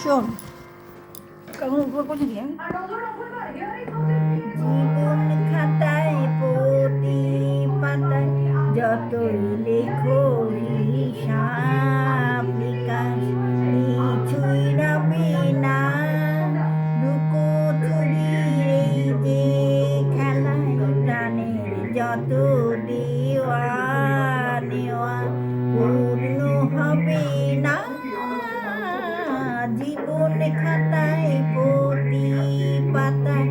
শোন কেমন উপর পৌঁছে দিয়ে জীবন খাতায় প্রতি পাতায় যতই লেখো হিসাব নিকাশ কিছুই রবে না লুকো চুরির এই যে খেলায় প্রাণের যত দেওয়া নেওয়া পূর্ণ হবে না জীবন খাতায় প্রতি পাতায়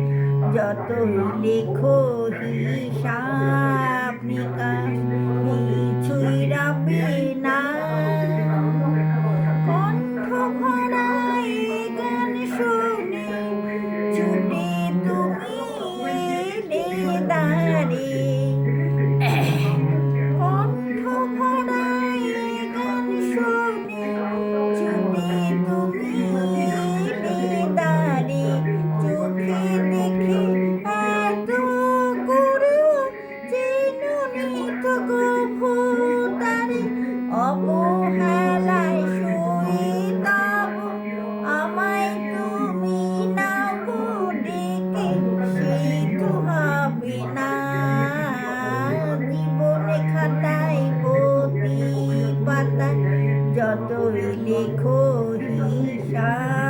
যতই লেখো হিসাব নিকাশ কিছুই রবে না কণ্ঠ ভরায় গান শুনে ছুটে তুমি এলে দাঁড়ে কণ্ঠ ভরায় গান শুনে ছুটে তুমি এলে দাঁড়ে চোখে দেখে এত করে চিনুনিত গভুতারে অবহেলায় শুয়ে তব আমায় তুমি নাও ডেকে সে তো হবে না জীবনে খাতায় প্রতি পাতায় যতই লেখো হিসাব